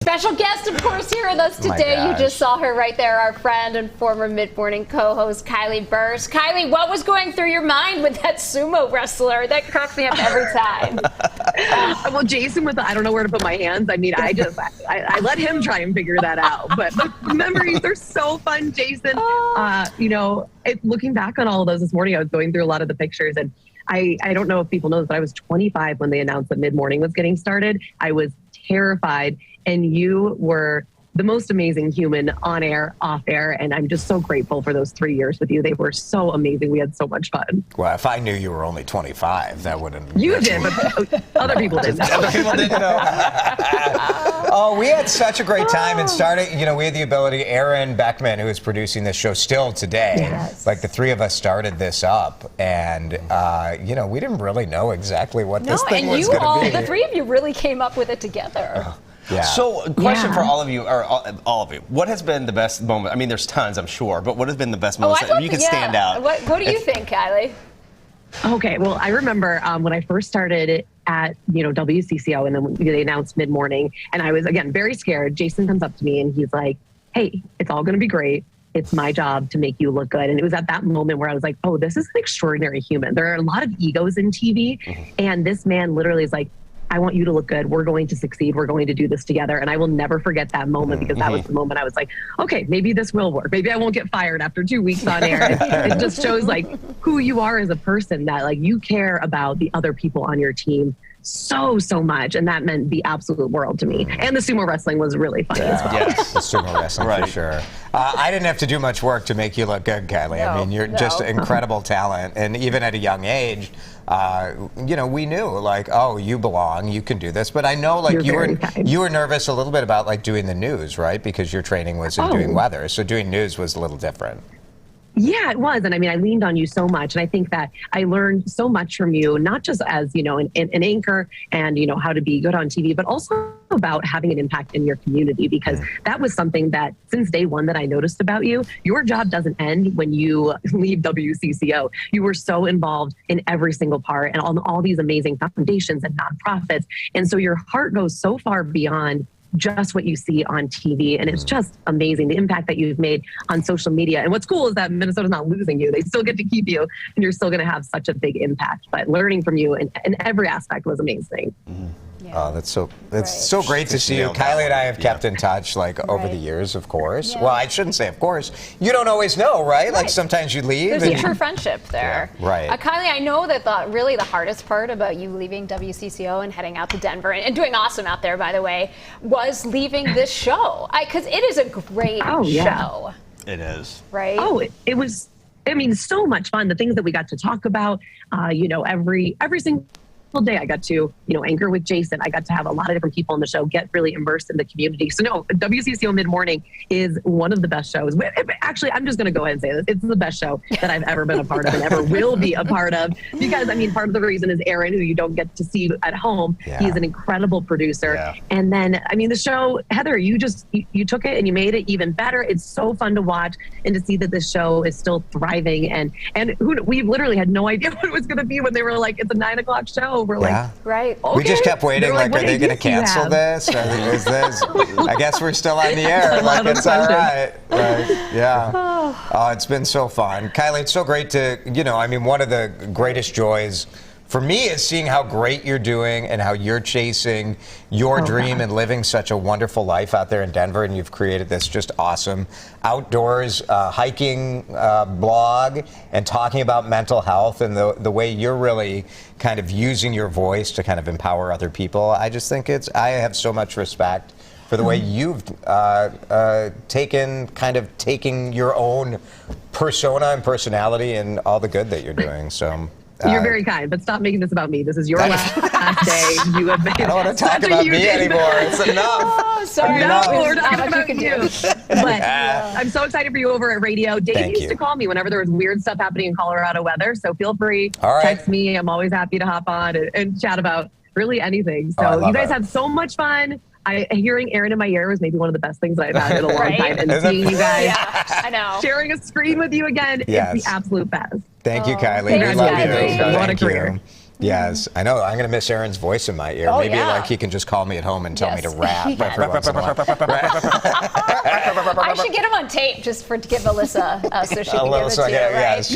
Special guest, of course, here with us today. You just saw her right there, our friend and former Mid-Morning co-host, Kylie Bearse. Kylie, what was going through your mind with that sumo wrestler? That cracks me up every time. Well, Jason with the I don't know where to put my hands. I mean, I let him try and figure that out. But the memories are so fun, Jason. Looking back on all of those this morning, I was going through a lot of the pictures, and I don't know if people know this, but I was 25 when they announced that Mid-Morning was getting started. I was terrified, and you were the most amazing human on air, off air, and I'm just so grateful for those 3 years with you. They were so amazing. We had so much fun. Well, if I knew you were only 25, that wouldn't... You did, but other people didn't know. Other people didn't know. Oh, we had such a great time and started, we had the ability, Aaron Beckman, who is producing this show still today, yes. Like the three of us started this up, and, we didn't really know exactly what this thing was going to be. The three of you really came up with it together. Yeah. So, question for all of you, or all of you. What has been the best moment? I mean, there's tons, I'm sure, but what has been the best moment that you can stand out? What do you think, Kylie? Okay, well, I remember when I first started at, WCCO, and then they announced Mid-Morning, and I was, again, very scared. Jason comes up to me, and he's like, hey, it's all going to be great. It's my job to make you look good. And it was at that moment where I was like, oh, this is an extraordinary human. There are a lot of egos in TV, and this man literally is like, I want you to look good. We're going to succeed. We're going to do this together. And I will never forget that moment, because that was the moment I was like, okay, maybe this will work. Maybe I won't get fired after 2 weeks on air. It just shows who you are as a person, that you care about the other people on your team so much, and that meant the absolute world to me. And the sumo wrestling was really funny as well. Yes, the sumo wrestling for sure. I didn't have to do much work to make you look good, Kylie. I mean, you're just incredible talent, and even at a young age, we knew oh, you belong, you can do this. But I know you were nervous a little bit about doing the news, right? Because your training was in doing weather, so doing news was a little different. Yeah, it was. And I mean, I leaned on you so much. And I think that I learned so much from you, not just as, an anchor and, how to be good on TV, but also about having an impact in your community, because that was something that since day one that I noticed about you. Your job doesn't end when you leave WCCO. You were so involved in every single part and on all these amazing foundations and nonprofits. And so your heart goes so far beyond just what you see on TV. And it's just amazing, the impact that you've made on social media. And what's cool is that Minnesota's not losing you. They still get to keep you, and you're still going to have such a big impact. But learning from you in every aspect was amazing. Oh, that's so great to see you. Kylie and I have kept in touch over the years, of course. Yeah. Well, I shouldn't say of course. You don't always know, right? Sometimes you leave. There's a true friendship there. Yeah. Right. Kylie, I know that really the hardest part about you leaving WCCO and heading out to Denver and doing awesome out there, by the way, was leaving this show. Because it is a great show. It is. Right? Oh, it was, so much fun. The things that we got to talk about, every single day I got to, anchor with Jason. I got to have a lot of different people on the show, get really immersed in the community. So no, WCCO Mid-Morning is one of the best shows. Actually, I'm just going to go ahead and say this. It's the best show that I've ever been a part of and ever will be a part of. Because, part of the reason is Aaron, who you don't get to see at home. Yeah. He's an incredible producer. Yeah. And then, the show, Heather, you took it and you made it even better. It's so fun to watch and to see that this show is still thriving. And we literally had no idea what it was going to be when they were like, it's a 9 o'clock show. We're right. Okay. We just kept waiting. Are they going to cancel this? Or is this? I guess we're still on the air. It's all right. Right. Yeah. Oh, it's been so fun, Kylie. It's so great to, one of the greatest joys for me is seeing how great you're doing and how you're chasing your dream and living such a wonderful life out there in Denver. And you've created this just awesome outdoors hiking blog and talking about mental health and the way you're really kind of using your voice to kind of empower other people. I just think I have so much respect for the way you've taking your own persona and personality and all the good that you're doing. So. You're very kind, but stop making this about me. This is your last day. You have made I don't want to talk about me anymore. It's enough. Oh, sorry. No, we're talking about you. But I'm so excited for you over at radio. Dave used to call me whenever there was weird stuff happening in Colorado weather. So feel free. Text me. I'm always happy to hop on and chat about really anything. So you guys have so much fun. Hearing Aaron in my ear was maybe one of the best things that I've had in a long time. And seeing you guys I know. sharing a screen with you again is the absolute best. Thank you, Kylie. We love you. What a career. Yes, I know. I'm going to miss Aaron's voice in my ear. Oh, Maybe yeah. like he can just call me at home and tell me to rap He can. every once in a while. I should get him on tape just to give Alyssa so she can give it to you. Yes, Right?